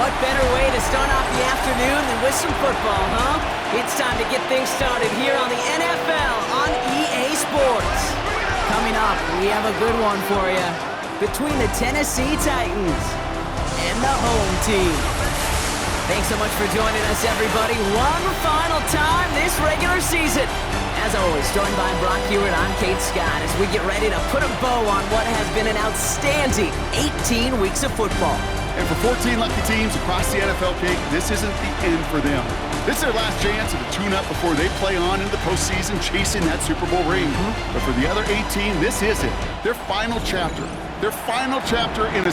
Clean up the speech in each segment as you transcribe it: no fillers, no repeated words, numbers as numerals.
what better way to start off the afternoon than with some football, huh? It's time to get things started here on the NFL on EA Sports. Coming up, we have a good one for you. Between the Tennessee Titans and the home team. Thanks so much for joining us, everybody. One final time this regular season. As always, joined by Brock Hewitt, I'm Kate Scott as we get ready to put a bow on what has been an outstanding 18 weeks of football. And for 14 lucky teams across the NFL, Kate, this isn't the end for them. This is their last chance to tune up before they play on into the postseason chasing that Super Bowl ring. But for the other 18, this is it. Their final chapter. Their final chapter in a...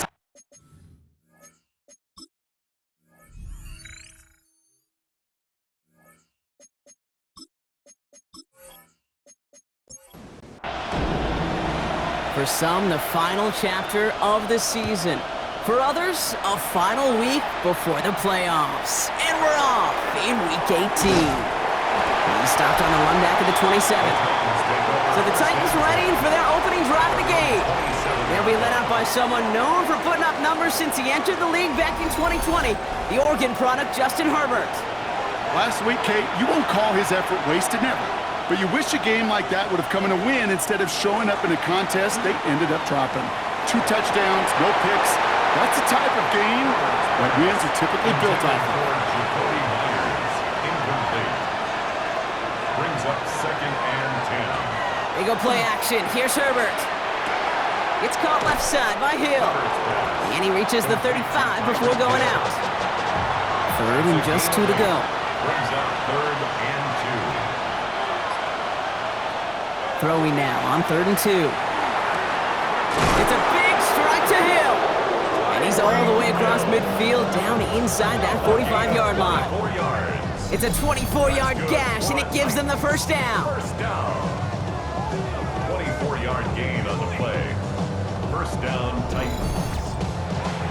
For some, the final chapter of the season. For others, a final week before the playoffs. And we're off in Week 18. He stopped on the run back at the 27th. So the Titans ready for their opening drive of the game. They'll be led out by someone known for putting up numbers since he entered the league back in 2020, the Oregon product, Justin Herbert. Last week, Kate, you won't call his effort wasted, never. But you wish a game like that would have come in a win instead of showing up in a contest they ended up dropping. 2 touchdowns, no picks. That's the type of game that wins are typically built off of. Brings up 2nd and 10. They go play action. Here's Herbert. It's caught left side by Hill. And he reaches the 35 before going out. 3rd and just 2 to go. Brings up 3rd and 2. Throwing now on 3rd and 2. It's a big strike to Hill. And he's all the way across midfield down inside that 45-yard line. 4 yards. It's a 24-yard gash, and it gives them the first down. First down. 24-yard gain on the play. First down, Titans.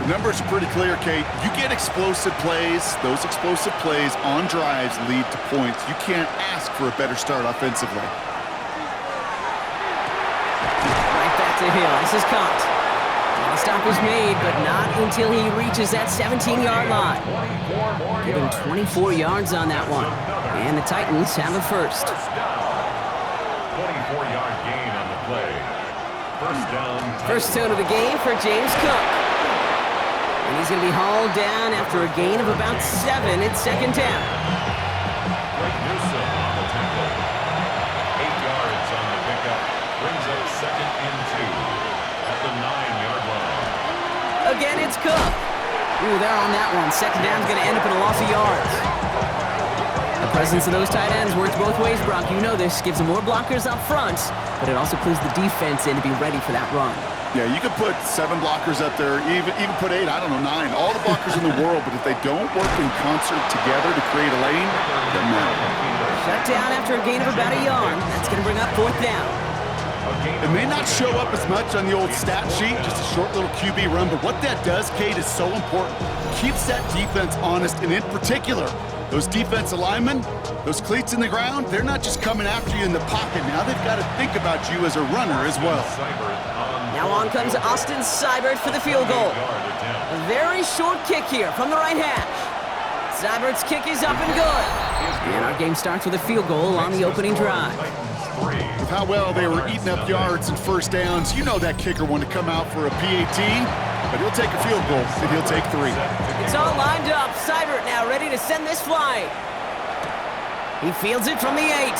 The numbers are pretty clear, Kate. You get explosive plays. Those explosive plays on drives lead to points. You can't ask for a better start offensively. To Hill. This is caught. And the stop is made, but not until he reaches that 17-yard line. Give him 24 yards on that one. And the Titans have a first. 24-yard gain on the play. First down. First tone of the game for James Cook. And he's going to be hauled down after a gain of about 7 at 2nd down. Great Newsom on the tackle. 8 yards on the pickup. Brings up 2nd and 2 at the 9-yard line. Again, it's Cook. Ooh, they're on that one. 2nd down's going to end up in a loss of yards. The presence of those tight ends works both ways, Brock. You know this. Gives them more blockers up front, but it also clues the defense in to be ready for that run. Yeah, you could put 7 blockers up there, even put 8, I don't know, 9. All the blockers in the world, but if they don't work in concert together to create a lane, it doesn't matter. Shut down after a gain of about a yard. That's going to bring up 4th down. It may not show up as much on the old stat sheet, just a short little QB run, but what that does, Kate, is so important. Keeps that defense honest, and in particular, those defensive linemen, those cleats in the ground, they're not just coming after you in the pocket. Now they've got to think about you as a runner as well. Now on comes Austin Seibert for the field goal. A very short kick here from the right hash. Seibert's kick is up and good. And our game starts with a field goal on the opening drive. With how well they were eating up yards and first downs, you know that kicker wanted to come out for a PAT, but he'll take a field goal, and he'll take 3. It's all lined up. Seibert now ready to send this flying. He fields it from the 8.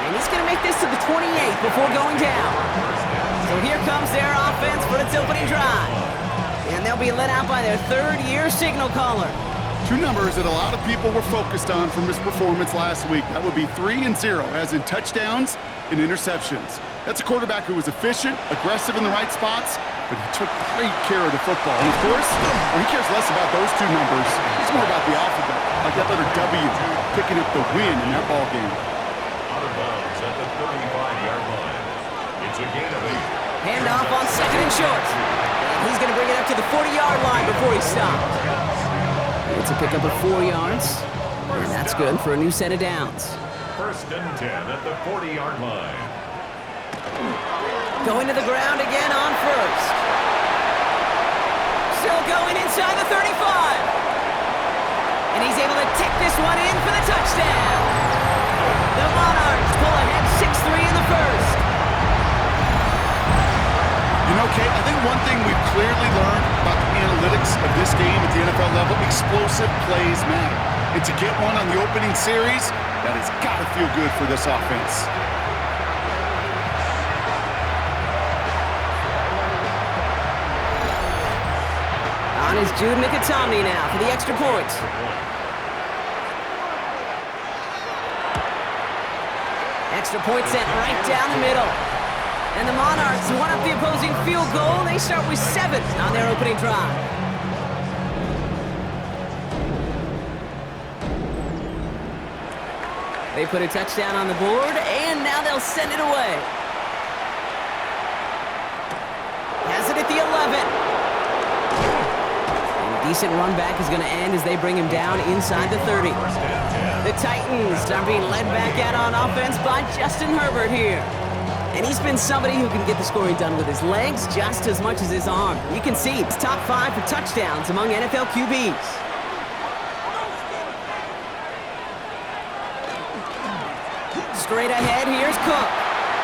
And he's going to make this to the 28 before going down. So here comes their offense for its opening drive. And they'll be let out by their 3rd-year signal caller. 2 numbers that a lot of people were focused on from his performance last week. That would be 3 and 0, as in touchdowns and interceptions. That's a quarterback who was efficient, aggressive in the right spots, but he took great care of the football. And of course, he cares less about those 2 numbers. It's more about the alphabet, like that letter W, picking up the win in that ball game. Out of bounds at the 35-yard line. It's a gain of 8. Handoff on 2nd and short. And he's going to bring it up to the 40-yard line before he stops. It's a pickup of 4 yards, and that's good for a new set of downs. First and 10 at the 40-yard line. Going to the ground again on 1st. Still going inside. inside the 35. And he's able to tick this one in for the touchdown. The Monarchs pull ahead 6-3 in the first. You know, Kate, I think one thing we've clearly learned about the analytics of this game at the NFL level, explosive plays matter. And to get one on the opening series, that has got to feel good for this offense. On is Jude Nicotomney now for the extra point. Extra point sent right down the middle. And the Monarchs one up the opposing field goal. They start with 7 on their opening drive. They put a touchdown on the board, and now they'll send it away. Has it at the 11. And a decent run back is going to end as they bring him down inside the 30. The Titans are being led back out on offense by Justin Herbert here. And he's been somebody who can get the scoring done with his legs just as much as his arm. You can see he's top 5 for touchdowns among NFL QBs. Straight ahead, here's Cook.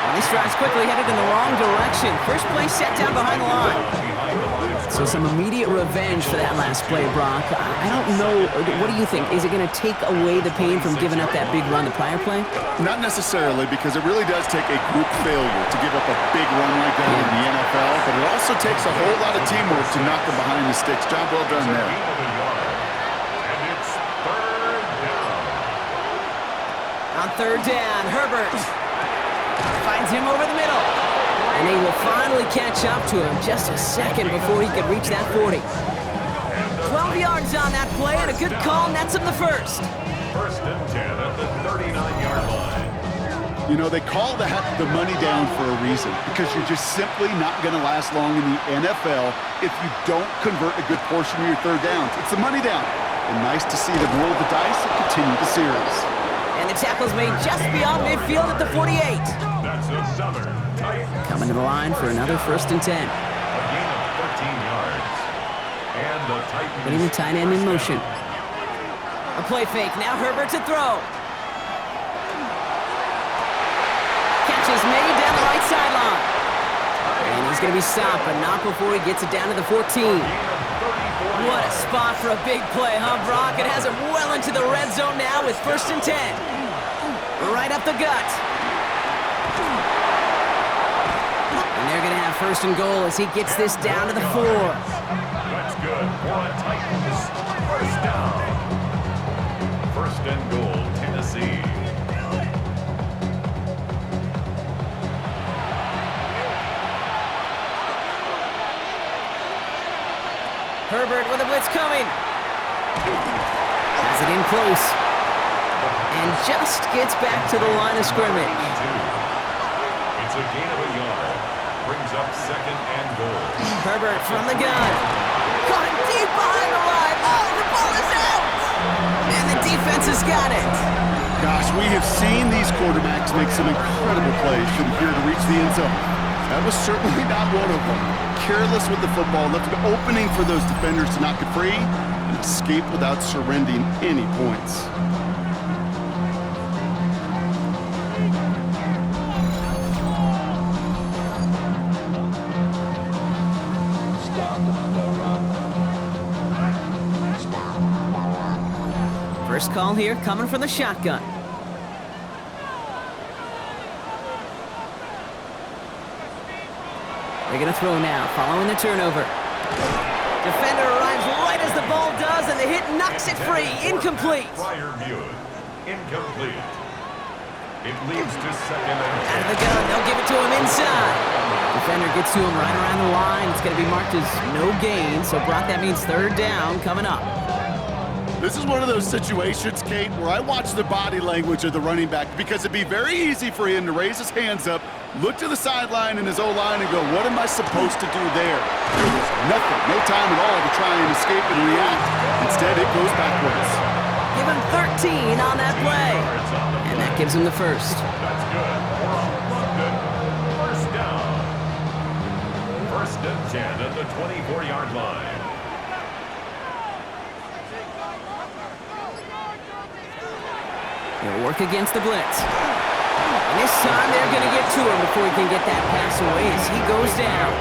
And this drive's quickly headed in the wrong direction. First play set down behind the line. So some immediate revenge for that last play, Brock. I don't know. What do you think? Is it going to take away the pain from giving up that big run the prior play? Not necessarily, because it really does take a group failure to give up a big run like that in the NFL, but it also takes a whole lot of teamwork to knock them behind the sticks. Job well done there. And it's third down. On third down, Herbert finds him over the middle. And they will finally catch up to him just a second before he could reach that 40. 12 yards on that play, and a good call nets him the first. First and 10 at the 39-yard line. You know, they call that the money down for a reason, because you're just simply not going to last long in the NFL if you don't convert a good portion of your third downs. It's the money down. And nice to see them roll the dice and continue the series. And the tackle's made just beyond midfield at the 48. That's a Southern Titans. Coming to the line for another first and 10. A gain of 13 yards. And the Titans. Putting the tight end in motion. A play fake. Now Herbert to throw. Catch is made down the right sideline. And he's going to be stopped, but not before he gets it down to the 14. What a spot for a big play, huh, Brock? It has him well into the red zone now with first and 10. Right up the gut. And they're going to have first and goal as he gets this down to the 4. That's good for a Titans. First down. First and goal, Tennessee. Herbert with a blitz coming. Has it in close. And just gets back to the line of scrimmage. It's a gain of a yard. Brings up second and goal. Herbert from the gun. Caught it deep behind the line. Oh, the ball is out. And the defense has got it. Gosh, we have seen these quarterbacks make some incredible plays from here to reach the end zone. That was certainly not one of them. Careless with the football, left an opening for those defenders to knock it free and escape without surrendering any points. First call here coming from the shotgun. They're going to throw now, following the turnover. Defender arrives right as the ball does, and the hit knocks it free. Incomplete. Prior viewed. Incomplete. It leads to second and 10. Out of the gun, they'll give it to him inside. Defender gets to him right around the line. It's going to be marked as no gain, so Brock, that means third down coming up. This is one of those situations, Kate, where I watch the body language of the running back, because it'd be very easy for him to raise his hands up, look to the sideline in his O-line and go, what am I supposed to do there? There was nothing, no time at all to try and escape and react. Instead, it goes backwards. Give him 13 on that play. And that gives him the first. That's good for a London first down. First and 10 at the 24-yard line. He'll work against the blitz. And this time they're going to get to him before he can get that pass away as he goes down.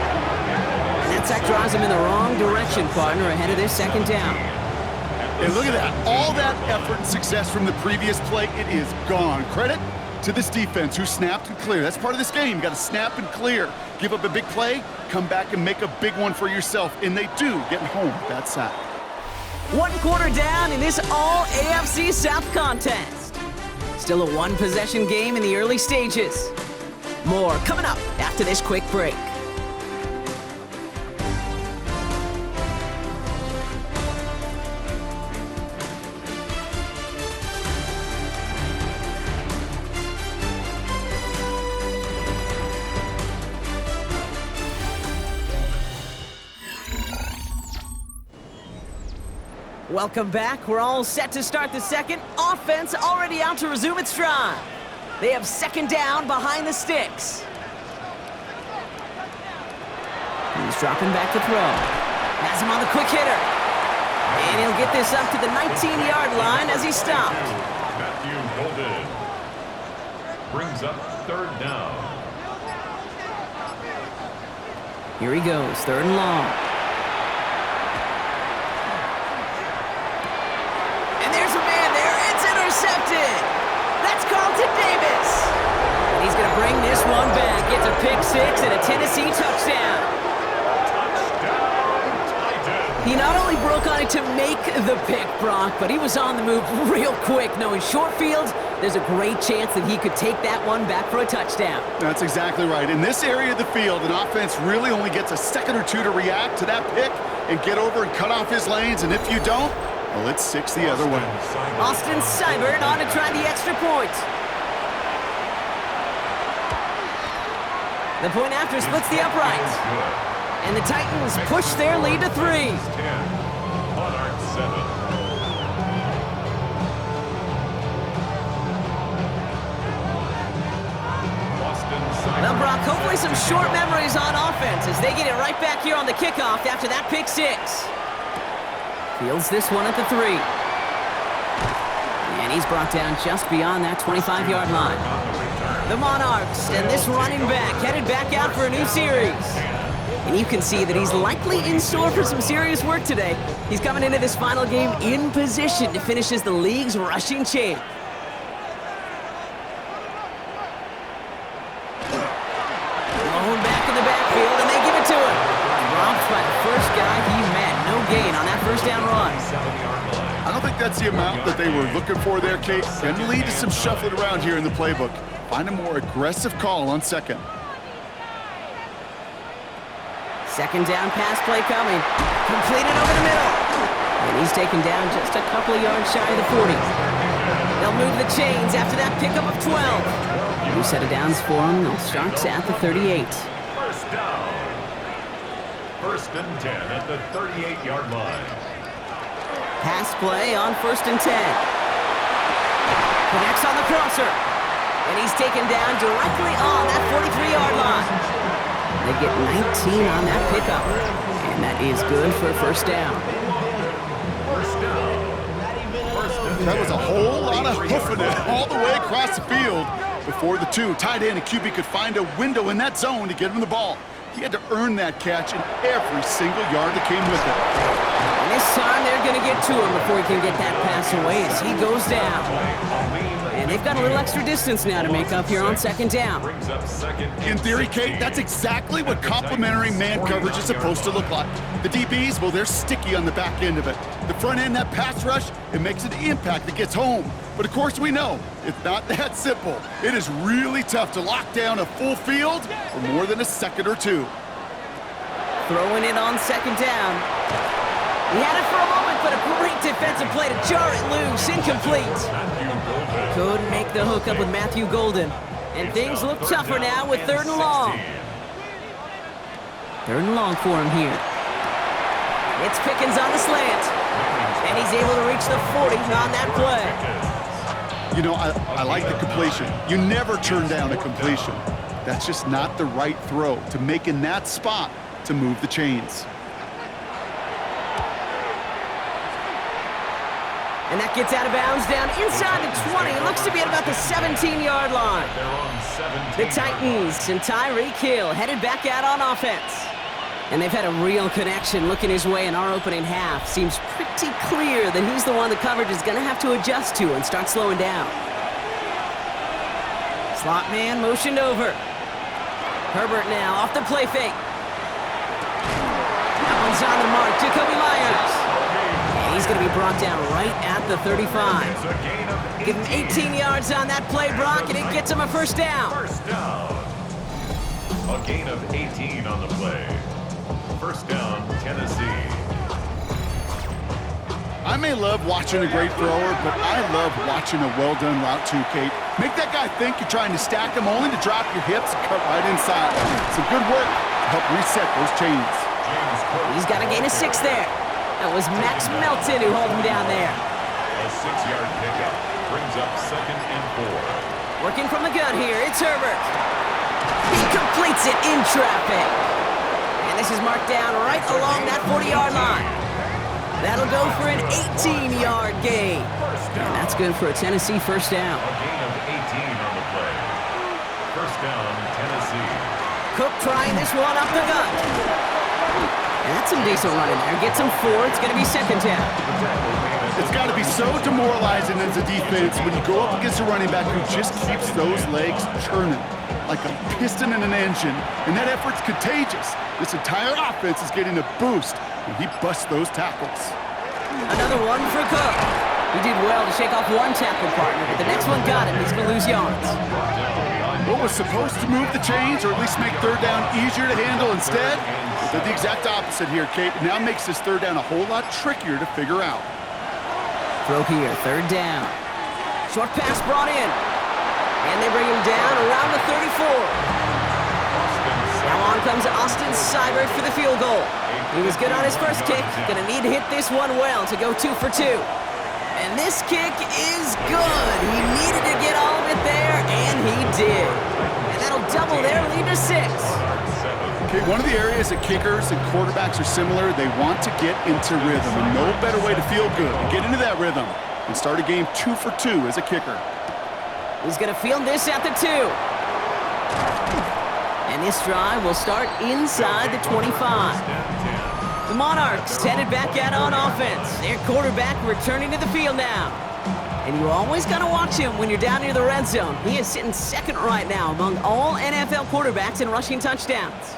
And that sack drives him in the wrong direction, partner, ahead of this second down. And look at that. All that effort and success from the previous play, it is gone. Credit to this defense who snapped and cleared. That's part of this game. You got to snap and clear. Give up a big play, come back and make a big one for yourself. And they do, getting home with that sack. 1 quarter down in this all-AFC South contest. Still a one-possession game in the early stages. More coming up after this quick break. Welcome back. We're all set to start the second. Offense already out to resume its drive. They have second down behind the sticks. He's dropping back to throw. Has him on the quick hitter. And he'll get this up to the 19-yard line as he stopped. Matthew Golden brings up third down. Here he goes, third and long. Intercepted. That's Carlton Davis. And he's going to bring this one back. Gets a pick six and a Tennessee touchdown. He not only broke on it to make the pick, Brock, but he was on the move real quick. Knowing short fields, there's a great chance that he could take that one back for a touchdown. That's exactly right. In this area of the field, an offense really only gets a second or two to react to that pick and get over and cut off his lanes. And if you don't, well, it's 6 the other way. Austin Seibert on to try the extra point. The point after splits the upright. And the Titans push their lead to 3. Monarchs 7. Well, Brock, hopefully some short memories on offense as they get it right back here on the kickoff after that pick six. Fields this one at the 3. And he's brought down just beyond that 25-yard line. The Monarchs and this running back headed back out for a new series. And you can see that he's likely in store for some serious work today. He's coming into this final game in position to finish as the league's rushing champ. Blown back in the backfield, and they give it to him. Robbed by the first guy he met. No gain on that first down run. I don't think that's the amount that they were looking for there, Kate. Can lead to some shuffling around here in the playbook. Find a more aggressive call on second. Second down pass play coming. Completed over the middle. And he's taken down just a couple of yards shy of the 40. They'll move the chains after that pickup of 12. New set of downs for him. They'll start at the 38. First down. First and 10 at the 38-yard line. Pass play on first and 10. Connects on the crosser. And he's taken down directly on that 43-yard line. They get 19 on that pickup. And that is good for a first down. First down. That was a whole lot of hoofing it all the way across the field before the two. Tight end and QB could find a window in that zone to get him the ball. He had to earn that catch in every single yard that came with it. And this time they're going to get to him before he can get that pass away as he goes down. And they've got a little extra distance now to make up here on second down. In theory, Kate, that's exactly what complementary man coverage is supposed to look like. The DBs, well, they're sticky on the back end of it. The front end, that pass rush, it makes an impact that gets home. But of course we know, it's not that simple. It is really tough to lock down a full field for more than a second or two. Throwing it on second down. He had it for a moment, but a great defensive play to jar it loose, incomplete. Couldn't make the hook up with Matthew Golden. And things look tougher now with third and long. Third and long for him here. It's Pickens on the slant. And he's able to reach the 40 on that play. You know, I like the completion. You never turn down a completion. That's just not the right throw to make in that spot to move the chains. And that gets out of bounds down inside the 20. Looks to be at about the 17-yard line. They're on 17. The Titans and Tyreek Hill headed back out on offense. And they've had a real connection looking his way in our opening half. Seems pretty clear that he's the one the coverage is going to have to adjust to and start slowing down. Slot man motioned over. Herbert now off the play fake. That one's on the mark. Jacoby Myers. And he's going to be brought down right at the 35. It's a gain of Give him 18 yards on that play, Brock, and it gets him a first down. First down. A gain of 18 on the play. First down, Tennessee. I may love watching a great thrower, but I love watching a well-done route too, Kate. Make that guy think you're trying to stack him only to drop your hips and cut right inside. Some good work to help reset those chains. He's got a gain of 6 there. That was Max Melton who held him down there. A 6-yard pickup brings up second and 4. Working from the gun here, it's Herbert. He completes it in traffic. And this is marked down right along that 40-yard line. That'll go for an 18-yard gain. And that's good for a Tennessee first down. A gain of 18 on the play. First down, Tennessee. Cook trying this one up the gut. And that's some decent running there. Gets him 4. It's going to be second down. It's got to be so demoralizing as a defense when you go up against a running back who just keeps those legs churning like a piston in an engine, and that effort's contagious. This entire offense is getting a boost when he busts those tackles. Another one for Cook. He did well to shake off one tackle partner, but the next one got him. He's going to lose yards. What was supposed to move the chains or at least make third down easier to handle instead? Did the exact opposite here, Kate. It now makes this third down a whole lot trickier to figure out. Throw here, third down. Short pass brought in. And they bring him down around the 34. Now on comes Austin Seibert for the field goal. He was good on his first kick. Gonna need to hit this one well to go 2 for 2. And this kick is good. He needed to get all of it there, and he did. And that'll double their lead to 6. Okay, one of the areas that kickers and quarterbacks are similar, they want to get into rhythm. And no better way to feel good and get into that rhythm and start a game 2 for 2 as a kicker. He's going to field this at the 2. And this drive will start inside the 25. The Monarchs headed back out on offense. Their quarterback returning to the field now. And you always got to watch him when you're down near the red zone. He is sitting second right now among all NFL quarterbacks in rushing touchdowns.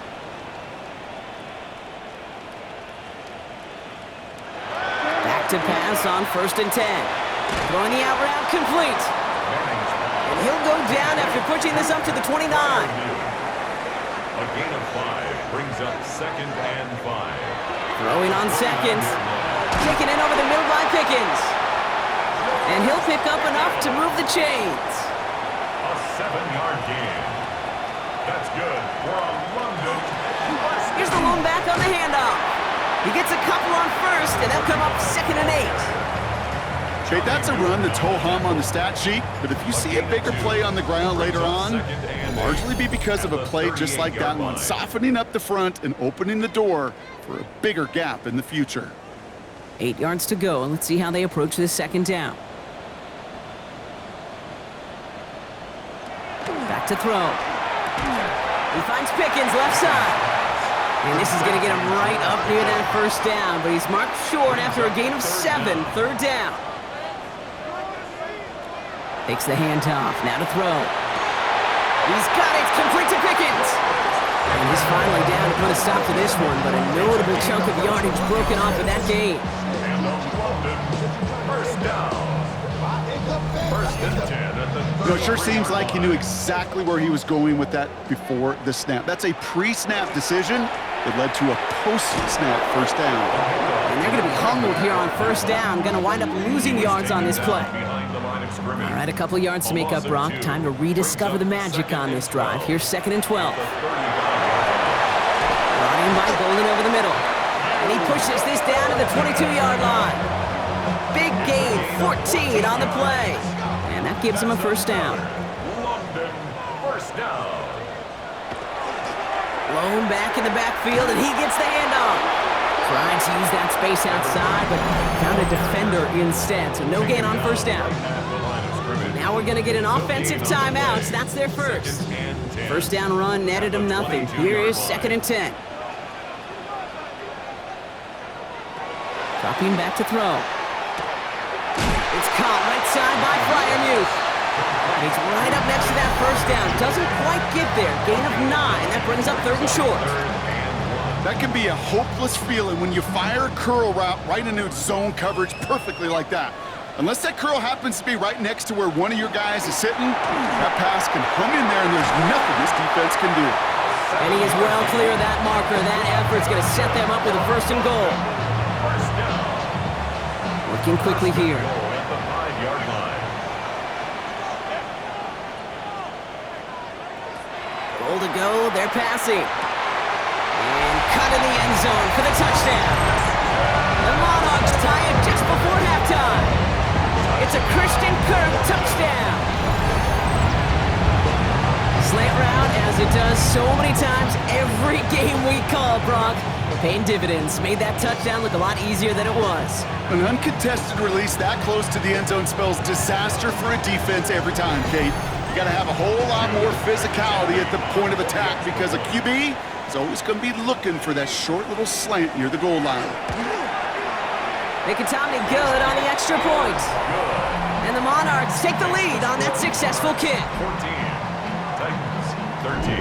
Back to pass on 1st and 10. Throwing the out route complete. And he'll go down after pushing this up to the 29. A gain of 5 brings up second and 5. Throwing on second. Taking in over the middle by Pickens. And he'll pick up enough to move the chains. A 7-yard gain. That's good for a London. Here's the lone back on the handoff. He gets a couple on first, and they'll come up 2nd and 8. Jay, that's a run that's ho-hum on the stat sheet, but if you see a bigger play on the ground later on, it'll largely be because of a play just like that one, softening up the front and opening the door for a bigger gap in the future. 8 yards to go, and let's see how they approach this second down. Back to throw. He finds Pickens left side. And this is going to get him right up near that first down, but he's marked short after a gain of 7, third down. Takes the handoff, now to throw. He's got it, complete to Pickens. And he's finally down to put a stop to this one, but a notable chunk of yardage broken off in that game. And a London first down. 1st and 10 at the 30. You know, it sure seems like he knew exactly where he was going with that before the snap. That's a pre-snap decision that led to a post-snap first down. And they're going to be humbled here on first down. Going to wind up losing yards on this play. Behind the line of scrimmage. All right, a couple yards to make up, Brock. Time to rediscover the magic on this drive. Here's 2nd and 12. Running by Golden over the middle. And he pushes this down to the 22-yard line. Big gain, 14 on the play. And that gives him a first down. London first down. Blown back in the backfield, and he gets the handoff. Trying to use that space outside, but found a defender instead, so no gain on first down. Now we're going to get an offensive timeout. That's their first. First down run netted them nothing. Here is 2nd and 10. Dropping back to throw. It's caught right side by Fryermuth. And he's right up next to that first down. Doesn't quite get there. Gain of 9. That brings up 3rd and short. That can be a hopeless feeling when you fire a curl route right into zone coverage perfectly like that. Unless that curl happens to be right next to where one of your guys is sitting, that pass can hung in there and there's nothing this defense can do. And he is well clear of that marker. That effort's going to set them up with a 1st and goal. Working quickly here. Goal to go, they're passing. And cut in the end zone for the touchdown. The Monarchs tie it just before halftime. It's a Christian Kirk touchdown. Slant route, as it does so many times every game we call, Brock. Paying dividends, made that touchdown look a lot easier than it was. An uncontested release that close to the end zone spells disaster for a defense every time, Kate. You got to have a whole lot more physicality at the point of attack because a QB is always going to be looking for that short little slant near the goal line. Making Tommy good on the extra point. And the Monarchs take the lead on that successful kick. 14, Titans 13.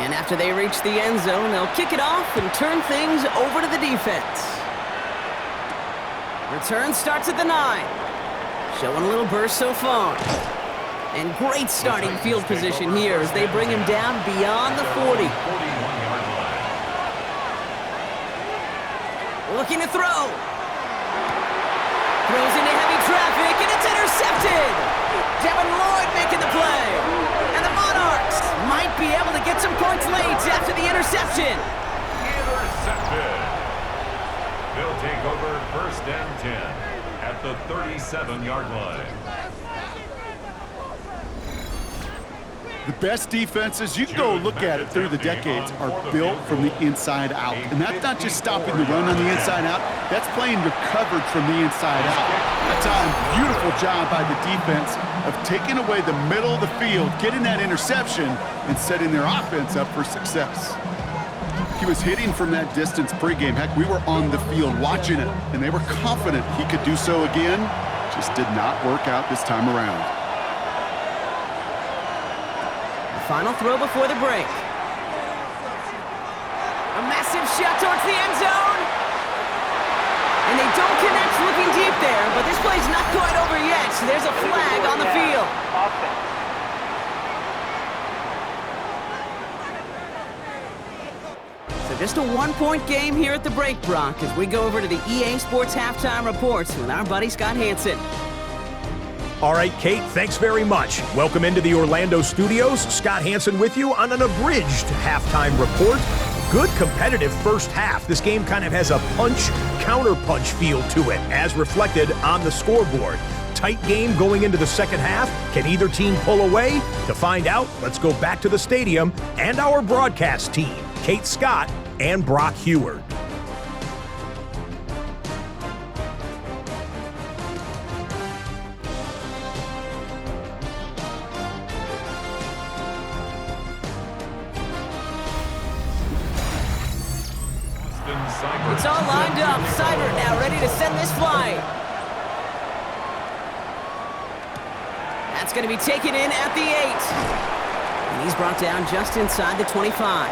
And after they reach the end zone, they'll kick it off and turn things over to the defense. Return starts at the 9. Showing a little burst so far. And great starting field position here as they bring him down beyond the 40. 41-yard line. Looking to throw. Throws into heavy traffic, and it's intercepted. Devin Lloyd making the play. And the Monarchs might be able to get some points late after the interception. Intercepted. They'll take over 1st and 10 at the 37-yard line. The best defenses, you can go look at it through the decades, are built from the inside out. And that's not just stopping the run on the inside out, that's playing your coverage from the inside out. That's a beautiful job by the defense of taking away the middle of the field, getting that interception, and setting their offense up for success. He was hitting from that distance pregame. Heck, we were on the field watching it, and they were confident he could do so again. Just did not work out this time around. Final throw before the break. A massive shot towards the end zone. And they don't connect looking deep there, but this play's not quite over yet, so there's a flag on the field. So just a 1-point game here at the break, Brock, as we go over to the EA Sports Halftime Reports with our buddy Scott Hansen. All right, Kate, thanks very much. Welcome into the Orlando studios. Scott Hansen with you on an abridged halftime report. Good competitive first half. This game kind of has a punch-counter-punch feel to it, as reflected on the scoreboard. Tight game going into the second half. Can either team pull away? To find out, let's go back to the stadium and our broadcast team, Kate Scott and Brock Heward. It's all lined up. Seibert now ready to send this flight. That's going to be taken in at the 8. And he's brought down just inside the 25.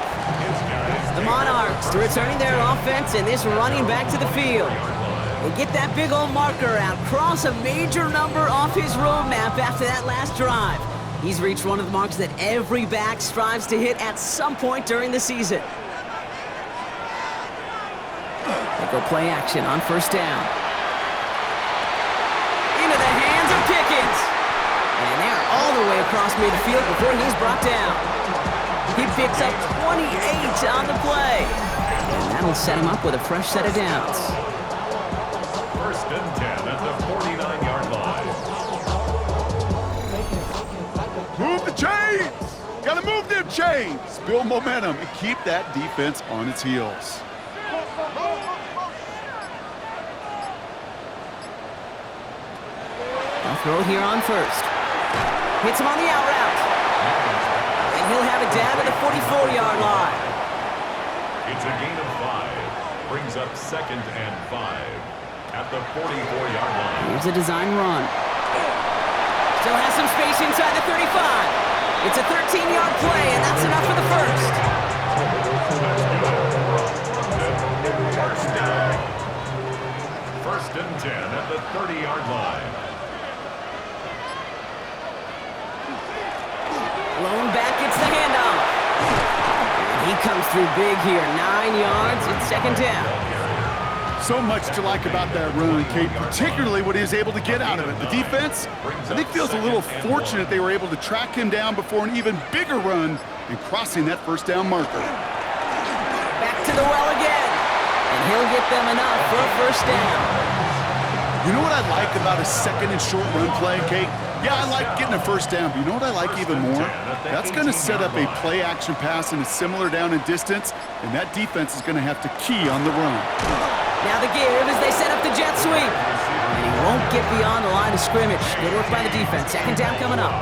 The Monarchs returning their offense and this running back to the field. They get that big old marker out, cross a major number off his roadmap after that last drive. He's reached one of the marks that every back strives to hit at some point during the season. They go play action on first down. Into the hands of Pickens. And they're all the way across midfield before he's brought down. He picks up 28 on the play. And that'll set him up with a fresh set of downs. 1st and 10 at the 49-yard line. Move the chains! Gotta move them chains, build momentum, and keep that defense on its heels. They'll throw it here on first. Hits him on the out route. And he'll have it down to the 44-yard line. It's a gain of 5. Brings up 2nd and 5 at the 44-yard line. Here's a design run. Still has some space inside the 35. It's a 13-yard play, and that's enough for the first. First down. 1st and 10 at the 30-yard line. Blown back, gets the handoff. He comes through big here. 9 yards, it's 2nd down. So much to like about that run, Kate, particularly what he was able to get out of it. The defense, I think, feels a little fortunate they were able to track him down before an even bigger run and crossing that first down marker. Back to the well again. And he'll get them enough for a first down. You know what I like about a 2nd and short run play, Kate? Yeah, I like getting a first down, but you know what I like even more? That's going to set up a play-action pass in a similar down and distance, and that defense is going to have to key on the run. Now the give as they set up the jet sweep. And he won't get beyond the line of scrimmage. Good work by the defense. 2nd down coming up.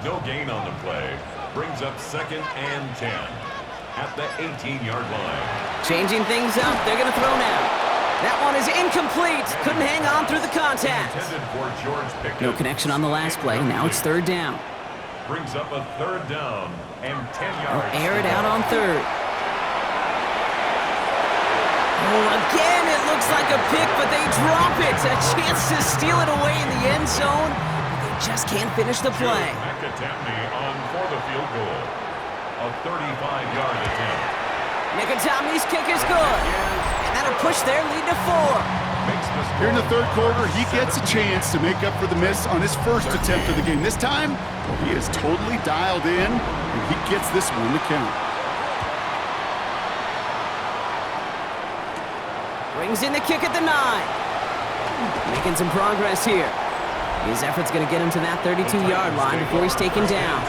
No gain on the play. Brings up 2nd and 10 at the 18-yard line. Changing things up. They're going to throw now. That one is incomplete. Couldn't hang on through the contact. No connection on the last play. Now it's 3rd down. Brings up a 3rd down and 10 yards. They'll air it out on 3rd. Oh, again, it looks like a pick, but they drop it. A chance to steal it away in the end zone. But they just can't finish the play. McAtamney on for the field goal. A 35-yard attempt. McAtamney's kick is good. And that'll push their lead to 4. Here in the 3rd quarter, he gets a chance to make up for the miss on his first attempt of the game. This time, he is totally dialed in, and he gets this one to count. Brings in the kick at the 9. Making some progress here. His effort's going to get him to that 32-yard line before he's taken down.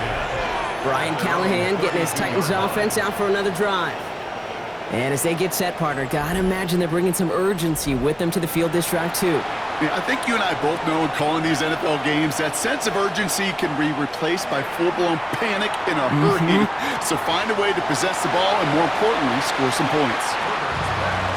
Brian Callahan getting his Titans offense out for another drive. And as they get set, partner, gotta imagine they're bringing some urgency with them to the field this drive, too. Yeah, I think you and I both know in calling these NFL games, that sense of urgency can be replaced by full-blown panic in a hurry. So find a way to possess the ball and, more importantly, score some points.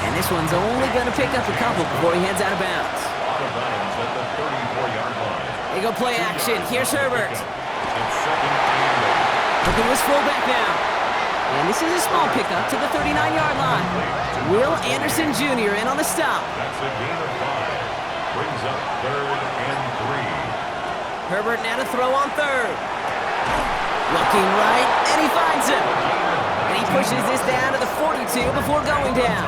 And this one's only going to pick up a couple before he heads out of bounds. Out of bounds at the 34-yard line. They go play action. Here's Herbert. It's 2nd and 8. Looking to his fullback now. And this is a small pickup to the 39-yard line. Will Anderson Jr. in on the stop. That's a gain of 5. Brings up 3rd and 3. Herbert now to throw on 3rd. Looking right, and he finds him. And he pushes this down to the 42 before going down.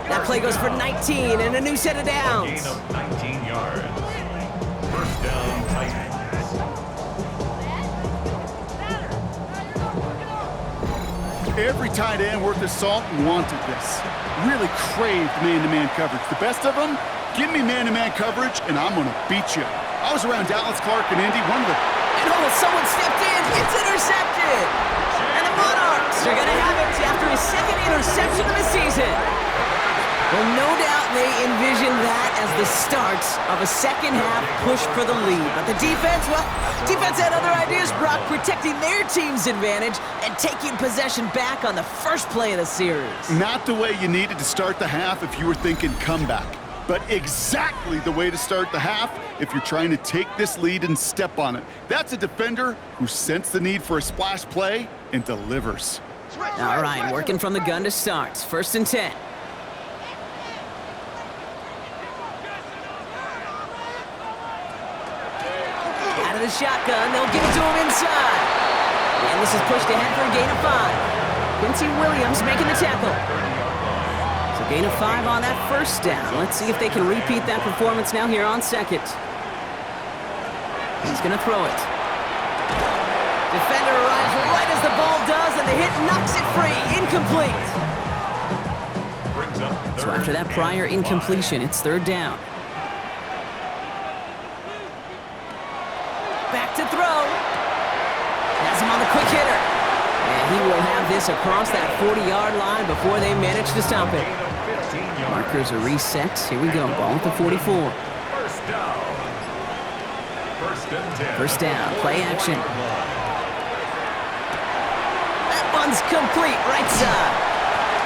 That play goes for 19 and a new set of downs. Gain of 19 yards. First down, Titans. Every tight end worth his salt wanted this. Really craved man-to-man coverage. The best of them, give me man-to-man coverage, and I'm going to beat you. I was around Dallas, Clark, and Indy. And oh, someone stepped in. It's intercepted. And the Monarchs are going to have it after his 2nd interception of the season. Well, no doubt they envisioned that as the start of a second-half push for the lead. But the defense, well, defense had other ideas, Brock, protecting their team's advantage and taking possession back on the first play of the series. Not the way you needed to start the half if you were thinking comeback, but exactly the way to start the half if you're trying to take this lead and step on it. That's a defender who sensed the need for a splash play and delivers. All right, working from the gun to start. 1st and 10. Out of the shotgun, they'll give it to him inside. And this is pushed ahead for a gain of 5. Quincy Williams making the tackle. So gain of 5 on that first down. Let's see if they can repeat that performance now here on 2nd. He's going to throw it. Defender arrives right as the ball does, and the hit knocks it free. Incomplete. So after that prior incompletion, it's 3rd down. Back to throw. Has drive this across that 40-yard line before they manage to stop it. Markers are reset. Here we go. Ball at the 44. First down. First down. Play action. That one's complete. Right side.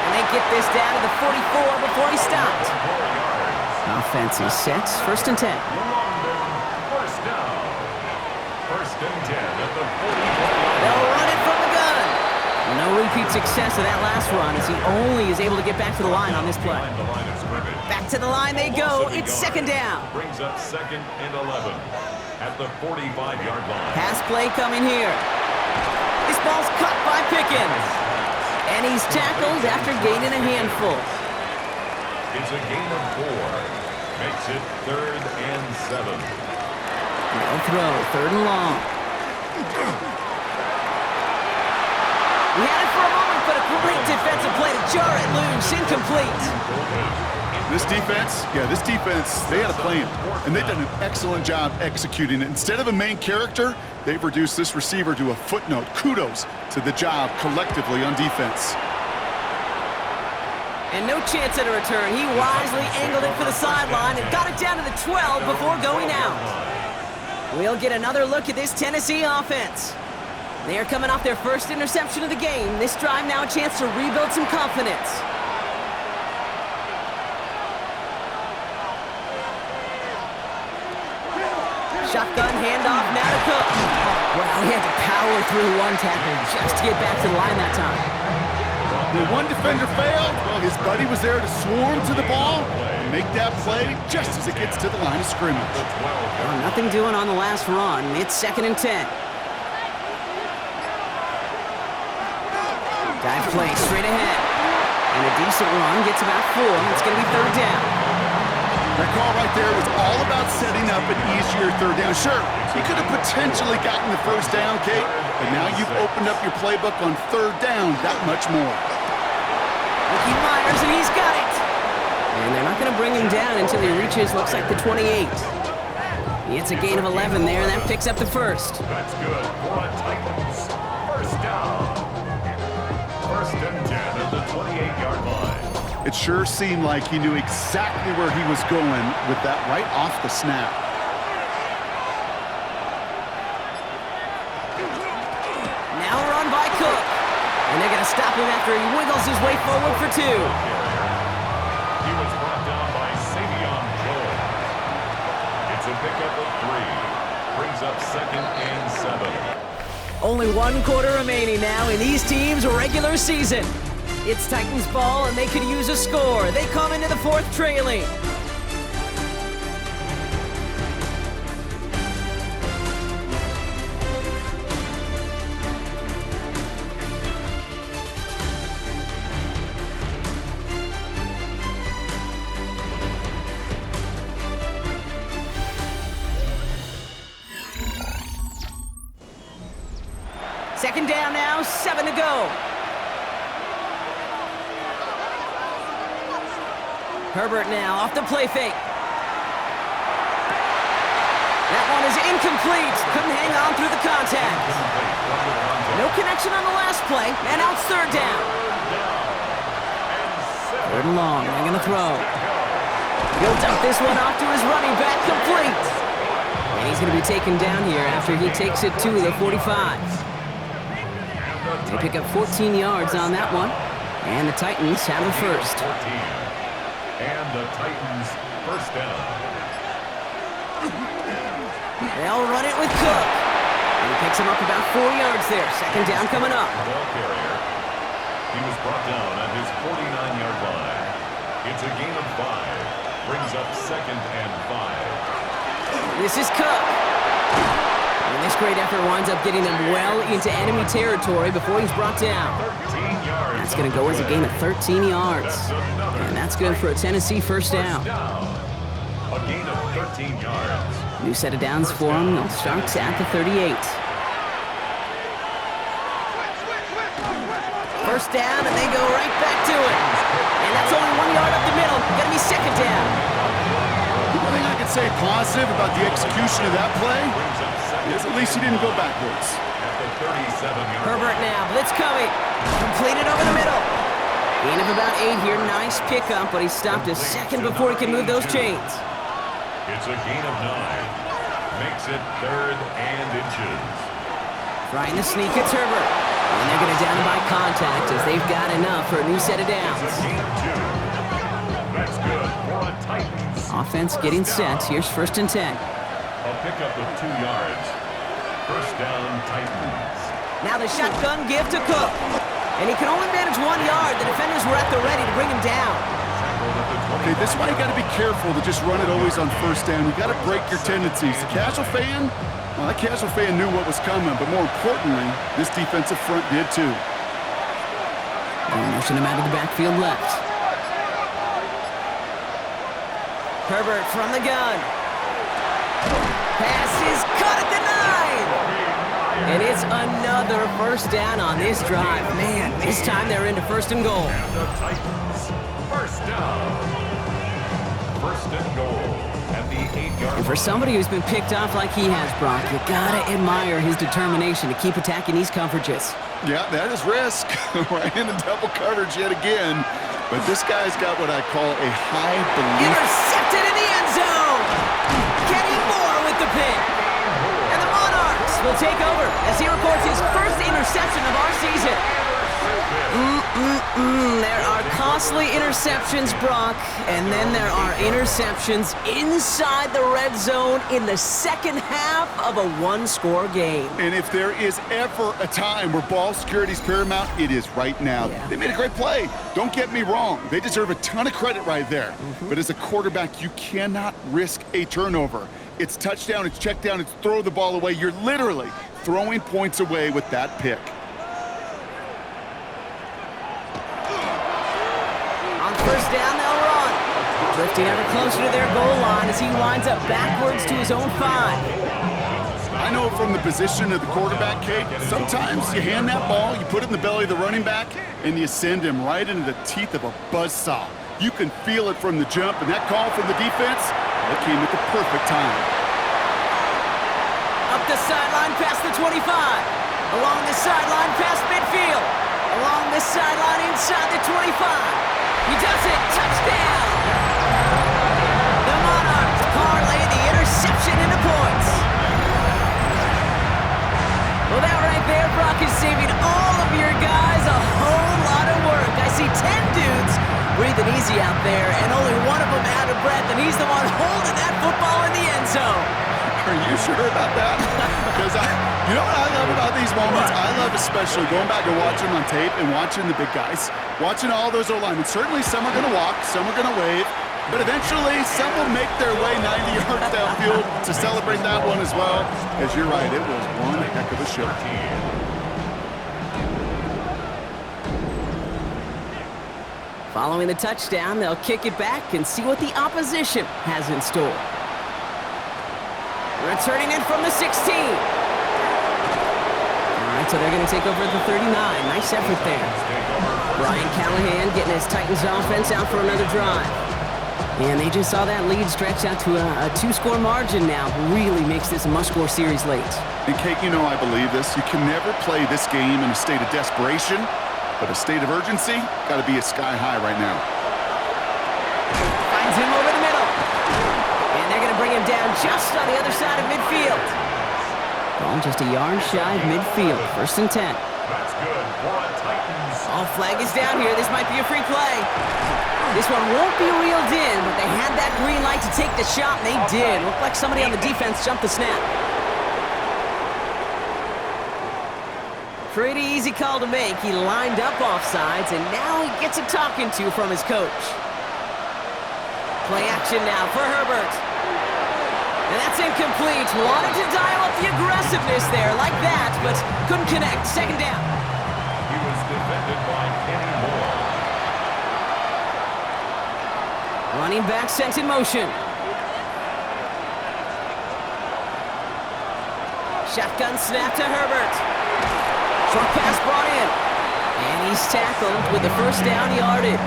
And they get this down to the 44 before he stopped. Offense is set. First and 10. First down. First and 10 at the 44. They'll run it from the gun. No repeat success of that last run as he only is able to get back to the line on this play. Back to the line they go. It's second down. Brings up second and 11 at the 45-yard line. Pass play coming here. This ball's caught by Pickens. And he's tackled after gaining a handful. It's a gain of 4. Makes it third and 7. No throw. Third and long. He had it for a moment, but a great defensive play to jar it loose. Incomplete. This defense, they had a plan, and they've done an excellent job executing it. Instead of a main character, they've reduced this receiver to a footnote. Kudos to the job collectively on defense. And no chance at a return. He wisely angled it for the sideline and got it down to the 12 before going out. We'll get another look at this Tennessee offense. They are coming off their first interception of the game. This drive now a chance to rebuild some confidence. Shotgun handoff now to Cook. Well, he had to power through one tackle just to get back to the line that time. When one defender failed, well, his buddy was there to swarm to the ball and make that play just as it gets to the line of scrimmage. Well, nothing doing on the last run. It's second and 10. Dive play straight ahead. And a decent run gets about 4. It's going to be third down. That call right there was all about setting up an easier third down. Sure, he could have potentially gotten the first down, Kate, but now you've opened up your playbook on third down that much more. Ricky Myers, and he's got it. And they're not going to bring him down until he reaches, looks like the 28. It's a gain of 11 there, and that picks up the first. That's good for the Titans. First down. First and 10 at the 28-yard line. It sure seemed like he knew exactly where he was going with that right off the snap. Now run by Cook. And they're going to stop him after he wiggles his way forward for 2. He was brought down by Savion Joel. It's a pickup of 3. Brings up second and 7. Only 1 quarter remaining now in these teams' regular season. It's Titans ball, and they could use a score. They come into the fourth trailing. Second down now, 7 to go. Herbert now off the play fake. That one is incomplete. Couldn't hang on through the contact. No connection on the last play, and now it's third down. Third and long, they're going to throw. He'll dump this one off to his running back, complete. And he's going to be taken down here after he takes it to the 45. They pick up 14 yards on that one, and the Titans have the first. And the Titans first down. They'll run it with Cook. And he picks him up about 4 yards there. Second down coming up. Ball carrier. He was brought down at his 49-yard line. It's a gain of 5. Brings up second and 5. This is Cook. And this great effort winds up getting them well into enemy territory before he's brought down. 13 yards. That's going to go as a gain of 13 yards. And that's good for a Tennessee first down. A gain of 13 yards. New set of downs for them. They'll start at the 38. First down, and they go right back to it. And that's only 1 yard up the middle. Going to be second down. The one thing I can say positive about the execution of that play is at least he didn't go backwards. At the 37-yard Herbert now, blitz coming. Completed over the middle. Gain of about 8 here, nice pickup, but he stopped a second before he can move those chains. It's a gain of 9. Makes it 3rd and inches. Trying to sneak, it's Herbert. And they're going to down him by contact as they've got enough for a new set of downs. It's a gain of 2. That's good for a Titans. Offense getting set. Here's 1st and 10. A pickup of 2 yards. 1st down, Titans. Now the shotgun give to Cook. And he can only manage 1 yard. The defenders were at the ready to bring him down. Okay, this is why you got to be careful to just run it always on 1st down. You got to break your tendencies. The casual fan, well, that casual fan knew what was coming, but more importantly, this defensive front did too. Motion him out of the backfield left. Herbert from the gun. Pass is caught at the 9. And it's another 1st down on this drive. Man, this time they're into 1st and goal. And the Titans, 1st down. 1st and goal at the 8-yard And for somebody who's been picked off like he has, Brock, you gotta admire his determination to keep attacking these coverages. Yeah, that is risk. Right into double coverage yet again. But this guy's got what I call a high belief. Intercepted in the end zone! Kenny Moore with the pick. And the Monarchs will take over as he records his 1st interception of our season. There are costly interceptions, Brock, and then there are interceptions inside the red zone in the 2nd half of a 1-score game. And if there is ever a time where ball security is paramount, it is right now. Yeah. They made a great play. Don't get me wrong. They deserve a ton of credit right there. But as a quarterback, you cannot risk a turnover. It's touchdown, it's check down, it's throw the ball away. You're literally throwing points away with that pick. On 1st down, they'll run. Drifting ever closer to their goal line as he lines up backwards to his own 5. I know from the position of the quarterback, Kate, sometimes you hand that ball, you put it in the belly of the running back, and you send him right into the teeth of a buzzsaw. You can feel it from the jump, and that call from the defense, that came at the perfect time. Up the sideline past the 25. Along the sideline past midfield. Along the sideline inside the 25. He does it. Touchdown! The Monarchs parlay the interception into points. Well, that right there, Brock, is saving all of your guys a whole lot of work. I see 10 dudes breathing easy out there, and only one of them out of breath, and he's the one holding that football in the end zone. Are you sure about that? Because you know what I love about these moments? I love especially going back and watching on tape and watching the big guys, watching all those O-linemen. Certainly some are going to walk, some are going to wave, but eventually some will make their way 90 yards downfield to celebrate that one as well. Because you're right, it was one heck of a show. Following the touchdown, they'll kick it back and see what the opposition has in store. Returning in from the 16. All right, so they're going to take over at the 39. Nice effort there. Brian Callahan getting his Titans offense out for another drive. And they just saw that lead stretch out to a 2-score margin now. Really makes this a must-score series late. And Kate, you know I believe this. You can never play this game in a state of desperation, but a state of urgency got to be sky high right now. Finds him over the middle. And they're going to bring him down just on the other side of midfield. Ball just a yard shy of midfield. 1st and 10. That's good for a Titans. All flag is down here. This might be a free play. This one won't be reeled in, but they had that green light to take the shot, and they did. Looked like somebody on the defense jumped the snap. Pretty easy call to make. He lined up offsides, and now he gets a talking to from his coach. Play action now for Herbert. And that's incomplete. Wanted to dial up the aggressiveness there like that, but couldn't connect. 2nd down. He was defended by Kenny Moore. Running back sent in motion. Shotgun snap to Herbert. Short pass brought in. And he's tackled with the 1st down yardage.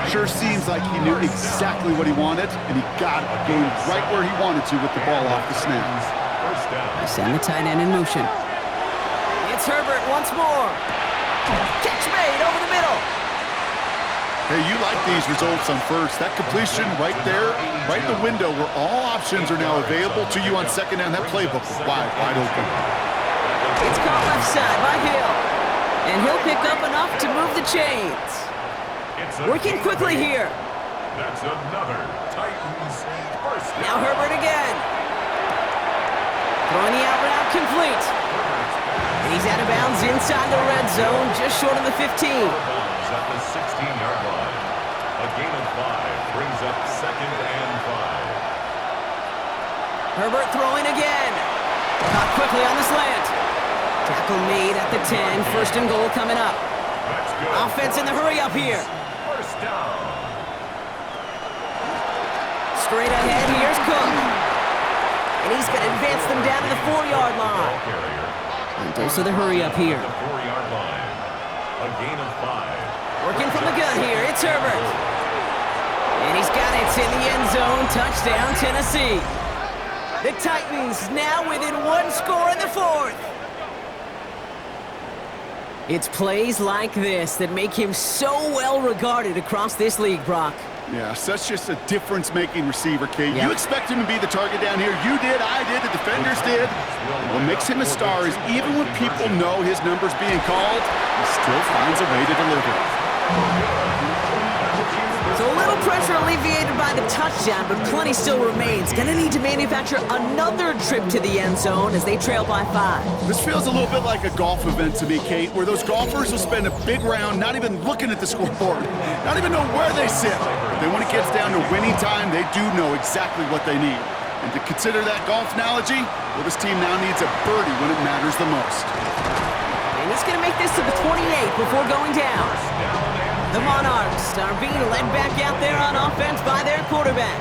Sure seems like he knew exactly what he wanted, and he got it. Going right where he wanted to with the ball off the snap. First down. They send the tight end in motion. Herbert once more. Catch made over the middle. Hey, you like these results on first. That completion right there, right in the window where all options are now available to you on second down. That playbook is wide open. It's caught left side by Hill. And he'll pick up enough to move the chains. Working quickly here. That's another Titans first down. Now Herbert again. Throwing the out route complete. And he's out of bounds inside the red zone, just short of the 15. At the 16-yard line. A gain of 5 brings up 2nd and 5. Herbert throwing again. Caught quickly on the slant. Tackle made at the 10. 1st and goal coming up. That's good. Offense in the hurry up here. First down. Straight ahead, here's Cook. And he's going to advance them down to the 4-yard line. Ball carrier. And dose of the hurry up here. The 4-yard line. A gain of 5. Working from the gun here, it's Herbert. And he's got it. It's in the end zone. Touchdown, Tennessee. The Titans now within 1 score in the 4th. It's plays like this that make him so well regarded across this league, Brock. Yeah, such just a difference-making receiver, Kate. Yep. You expect him to be the target down here. You did, I did, the defenders did. What makes him a star is even when people know his number's being called, he still finds a way to deliver. So a little pressure alleviated by the touchdown, but plenty still remains. Gonna need to manufacture another trip to the end zone as they trail by 5. This feels a little bit like a golf event to me, Kate, where those golfers will spend a big round not even looking at the scoreboard, not even know where they sit. But then when it gets down to winning time, they do know exactly what they need. And to consider that golf analogy, well, this team now needs a birdie when it matters the most. And he's gonna make this to the 28 before going down. The Monarchs are being led back out there on offense by their quarterback.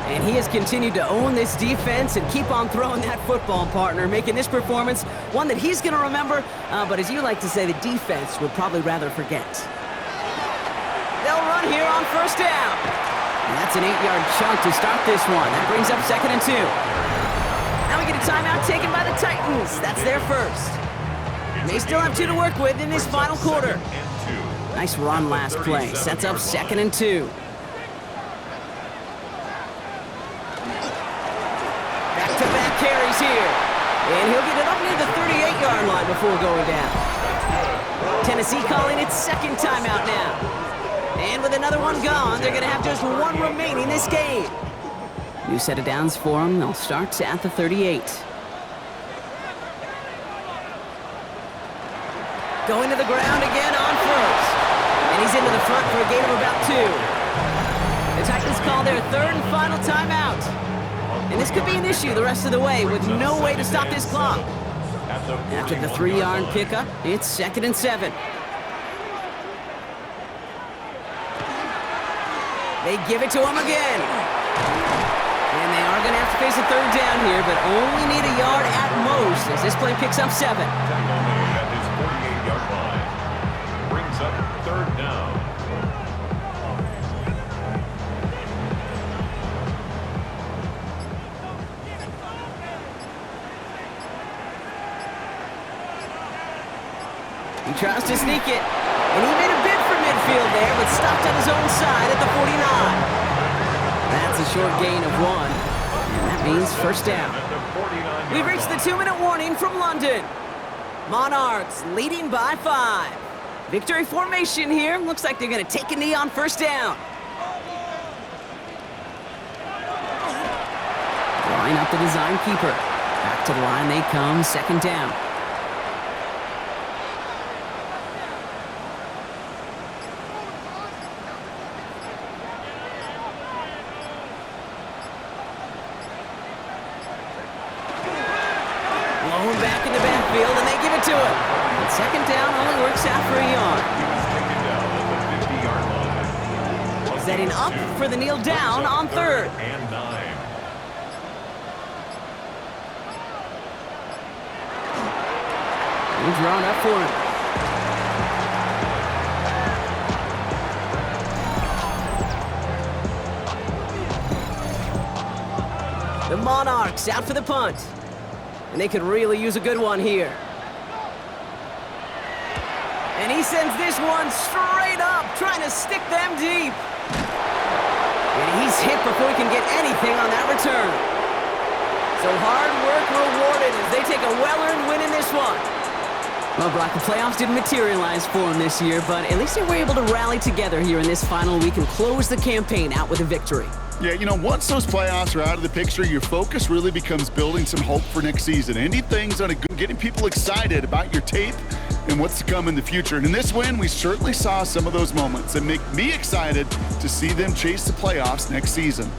And he has continued to own this defense and keep on throwing that football, partner, making this performance one that he's going to remember, but as you like to say, the defense would probably rather forget. They'll run here on 1st down. And that's an 8-yard chunk to start this one. That brings up 2nd and 2. Now we get a timeout taken by the Titans. That's their first. And they still have 2 to work with in this final quarter. Nice run last play. Sets up 2nd and 2. Back-to-back carries here. And he'll get it up near the 38-yard line before going down. Tennessee calling its 2nd timeout now. And with another one gone, they're going to have just 1 remaining this game. New set of downs for them. They'll start at the 38. Going to the ground again on 1st. And he's into the front for a gain of about 2. The Titans call their 3rd and final timeout. And this could be an issue the rest of the way with no way to stop this clock. After the 3-yard pickup, it's 2nd and 7. They give it to him again. And they are going to have to face a 3rd down here, but only need a yard at most as this play picks up 7. At his 48-yard line. Brings up 3rd down. He tries to sneak it, and he made a bid for midfield there, but stopped on his own side at the 49. That's a short gain of 1, and that means 1st down. We've reached the 2-minute warning from London. Monarchs leading by 5. Victory formation here. Looks like they're going to take a knee on 1st down. Line up the design keeper. Back to the line they come, 2nd down. Blown back in the backfield, and they give it to him. And 2nd down only works out for a yard. Setting up for the kneel down on 3rd. And 9. He's drawn up for him. The Monarchs out for the punt. And they could really use a good one here. And he sends this one straight up, trying to stick them deep. And he's hit before he can get anything on that return. So hard work rewarded as they take a well-earned win in this one. Well, Brock, the playoffs didn't materialize for them this year, but at least they were able to rally together here in this final week and close the campaign out with a victory. Yeah, you know, once those playoffs are out of the picture, your focus really becomes building some hope for next season. Ending things on getting people excited about your tape and what's to come in the future. And in this win, we certainly saw some of those moments that make me excited to see them chase the playoffs next season.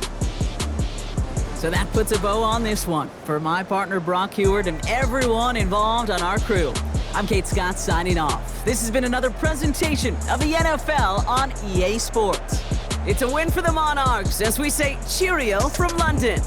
So that puts a bow on this one. For my partner Brock Heward and everyone involved on our crew, I'm Kate Scott signing off. This has been another presentation of the NFL on EA Sports. It's a win for the Monarchs as we say cheerio from London.